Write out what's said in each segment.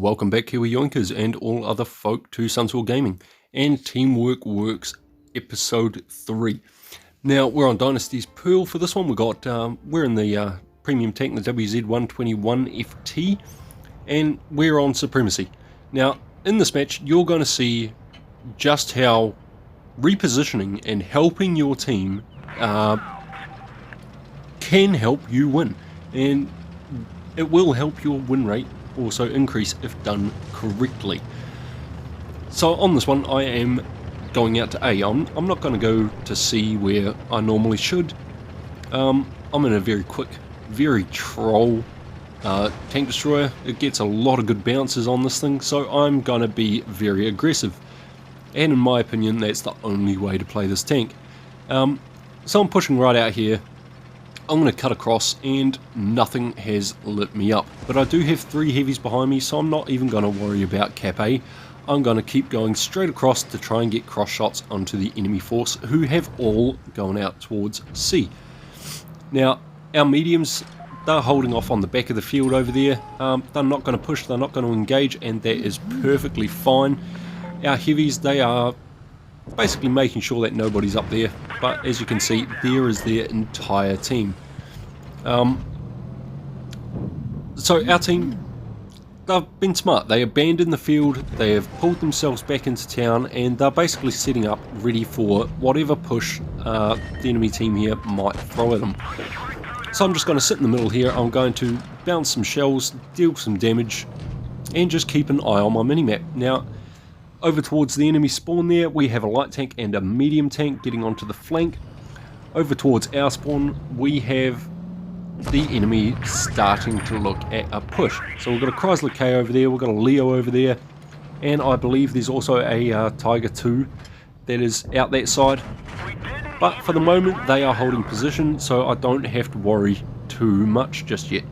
Welcome back, Kiwi Yoinkers and all other folk to Sunswell Gaming and Teamwork Works Episode 3. Now, we're on Dynasty's Pearl for this one. We're in the premium tank, the WZ121FT, and we're on Supremacy. Now, in this match, you're going to see just how repositioning and helping your team can help you win. And it will help your win rate also increase if done correctly. So on this one, I am going out to A. I'm not going to go to C where I normally should. I'm in a very quick, very troll tank destroyer. It gets a lot of good bounces on this thing, so I'm going to be very aggressive. And in my opinion, that's the only way to play this tank. So I'm pushing right out here. I'm going to cut across and nothing has lit me up. But I do have 3 heavies behind me, so I'm not even going to worry about cap A. I'm going to keep going straight across to try and get cross shots onto the enemy force, who have all gone out towards C. Now, our mediums, they're holding off on the back of the field over there. They're not going to push, they're not going to engage, and that is perfectly fine. Our heavies, they are basically making sure that nobody's up there, but as you can see, there is their entire team. So our team, they've been smart. They abandoned the field, they have pulled themselves back into town, and they're basically setting up ready for whatever push the enemy team here might throw at them. So I'm just going to sit in the middle here. I'm going to bounce some shells, deal some damage, and just keep an eye on my minimap. Now, over towards the enemy spawn there, we have a light tank and a medium tank getting onto the flank. Over towards our spawn, we have the enemy starting to look at a push. So we've got a Chrysler K over there, we've got a Leo over there, and I believe there's also a Tiger 2 that is out that side. But for the moment, they are holding position, so I don't have to worry too much just yet.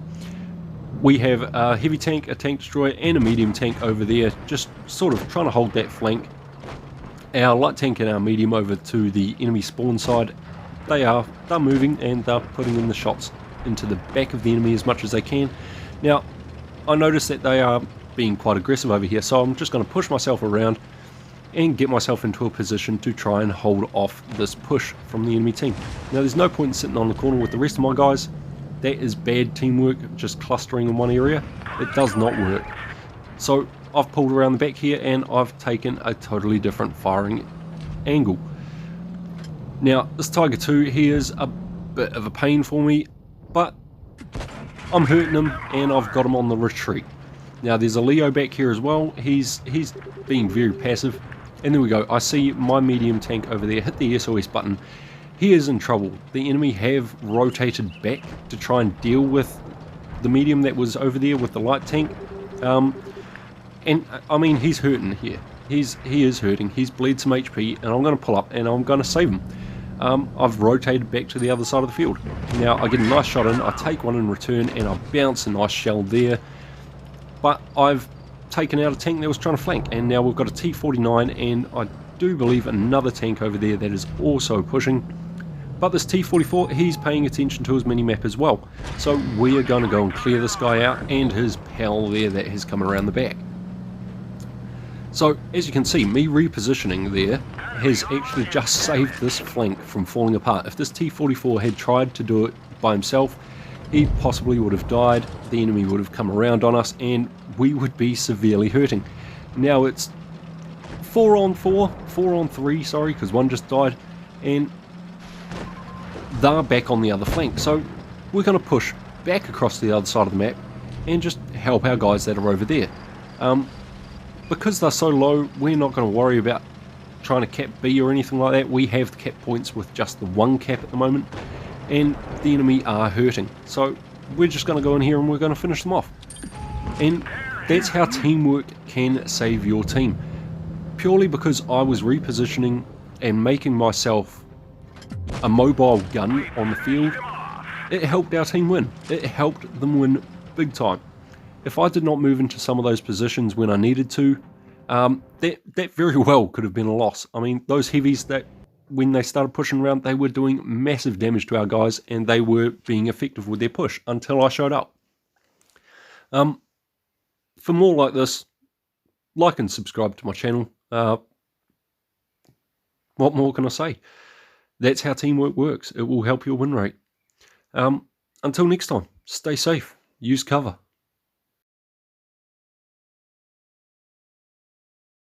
We have a heavy tank, a tank destroyer, and a medium tank over there, just sort of trying to hold that flank. Our light tank and our medium over to the enemy spawn side, they're moving and they're putting in the shots into the back of the enemy as much as they can. Now, I notice that they are being quite aggressive over here, so I'm just going to push myself around and get myself into a position to try and hold off this push from the enemy team. Now, there's no point in sitting on the corner with the rest of my guys. That is bad teamwork, just clustering in one area. It does not work. So I've pulled around the back here and I've taken a totally different firing angle. Now, this Tiger 2, he is a bit of a pain for me, but I'm hurting him and I've got him on the retreat. Now, there's a Leo back here as well. He's being very passive. And there we go. I see my medium tank over there hit the SOS button. He is in trouble. The enemy have rotated back to try and deal with the medium that was over there with the light tank. And I mean, he's hurting here. He is hurting. He's bled some HP, and I'm going to pull up and I'm going to save him. I've rotated back to the other side of the field. Now I get a nice shot in. I take one in return, and I bounce a nice shell there. But I've taken out a tank that was trying to flank, and now we've got a T-49, and I do believe another tank over there that is also pushing. But this T-44, he's paying attention to his minimap as well. So we are going to go and clear this guy out and his pal there that has come around the back. So as you can see, me repositioning there has actually just saved this flank from falling apart. If this T-44 had tried to do it by himself, he possibly would have died, the enemy would have come around on us, and we would be severely hurting. Now it's 4 on 3, sorry, because one just died, and they're back on the other flank. So we're going to push back across the other side of the map and just help our guys that are over there. Because they're so low, we're not going to worry about trying to cap B or anything like that. We have the cap points with just the 1 cap at the moment, and the enemy are hurting. So we're just going to go in here and we're going to finish them off. And that's how teamwork can save your team. Purely because I was repositioning and making myself a mobile gun on the field, it helped our team win. It helped them win big time. If I did not move into some of those positions when I needed to, that very well could have been a loss. I mean, those heavies, that when they started pushing around, they were doing massive damage to our guys, and they were being effective with their push until I showed up. For more like this, like and subscribe to my channel. What more can I say? That's how teamwork works. It will help your win rate. Until next time, stay safe, use cover.